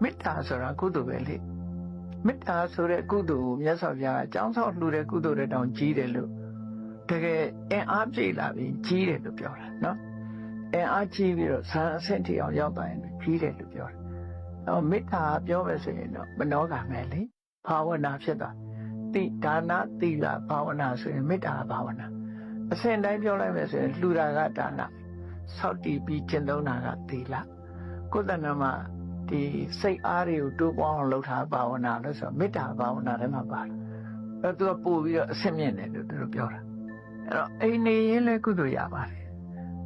မေတ္တာဆိုတာကုသိုလ်ပဲလေမေတ္တာဆိုတဲ့ကုသိုလ်ကိုမြတ်စွာဘုရားအကြောင်းဆောင်လှူတဲ့ကုသိုလ်တွေတောင်ကြီးတယ်လို့တကယ်အင်အားပြေလာပြီးကြီးတယ်လို့ပြောတာနော်အင်အားကြီးပြီးတော့ဆံအဆင့်ထိအောင်ရောက်သွားရင်ကြီးတယ်လို့ပြောတယ်အော်မေတ္တာပြောမယ်ဆိုရင်တော့မနောကမယ်လေဘာဝနာဖြစ်သွားတိဒါနသီလဘာဝနာဆိုရင်မေတ္တာဘာဝနာအစဉ်တိုင်းပြောလိုက်မယ်ဆိုရင်လှူတာကဒါနစောင့်တည်ပြီးကျင့်သုံးတာကသီလကိုယ်တဏ္ဍမှာဒီစိတ်အားတွေကိုတိုးပွားအောင်လုပ်တာဘာဝနာလို့ဆိုတော့မေတ္တာဘာဝနာထဲမှာပါတယ်အဲသူကပို့ပြီးတော့အဆင့်မြင့်တယ်လို့သူတို့ပြောတာအဲ့တော့အိမ်နေရင်လည်းကုသိုလ်ရပါတယ်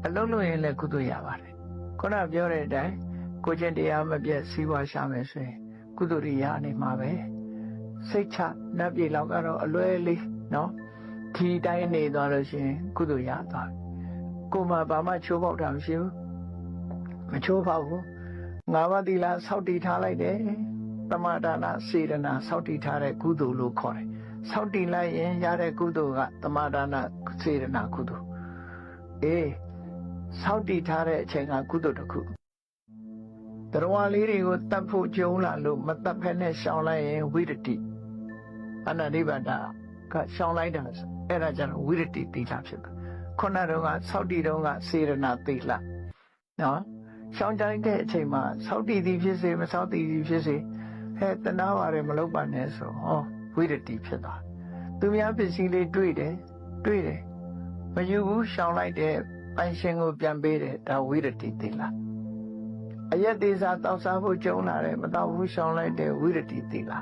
အလုပ်လုပ်ရင်လည်းကုသိုလ်ရပါတယ်ခုနပြောတဲ့အတိုင်းကိုကျင့်တရားမပြတ်စီးပွားရှာမယ်ဆိုရင်ကုသိုလ်တွေရနေမှာပဲစိတ်ချနတ်ပြည်လောက်ကတော့အလွယ်လေးနော်ဒီတိုင်းနေသွားလို့ရှိရင်ကုသိုလ်ရသွားကိုမှဘာမှချိုးပေါက်တာမရှိဘူးမချိုးပေါက်ဘူးငါးပါးသီလစောင့်တည်ထားလိုက်တယ်သမာဒါနစေတနာစောင့်တည်ထားတဲ့ကုသိုလ်လို့ခေါ်တယ်စောင့်တည်လိုက်ရင်ရတဲ့ကုသိုလ်ကသမာဒါနစေတနာကုသိုလ်စောင့်တည်ထားတဲ့အချိန်ကကုသိုလ်တစ်ခုတရားလေးတွေကိုတတ်ဖို့ကြုံလာလို့မတတ်ဖက်နဲ့ရှောင်လိုက်ရင်ဝိရတိအနန္တိပါဒကရှောင်လိုက်တာအဲ့ဒါကြောင့်ဝိရတိသီလဖြစ်တယ်ခုနတော့ကစောင့်တည်တော့ကစေတနာသီလနော်ရှောင်းကြိုက်တဲ့အချိန်မှာစောက်တည်သည်ဖြစ်စေမစောက်တည်သည်ဖြစ်စေတနာပါတယ်မလုပ်ပါနဲ့ဆိုဝိရတိဖြစ်သွားသူများပစ္စည်းလေးတွေ့တယ်မယူဘူးရှောင်းလိုက်တဲ့ပိုင်ရှင်ကိုပြန်ပေးတယ်ဒါဝိရတိသီလအယက်သေးစားတောက်စားဖို့ကြုံလာတယ်မတောက်ဘူးရှောင်းလိုက်တဲ့ဝိရတိသီလ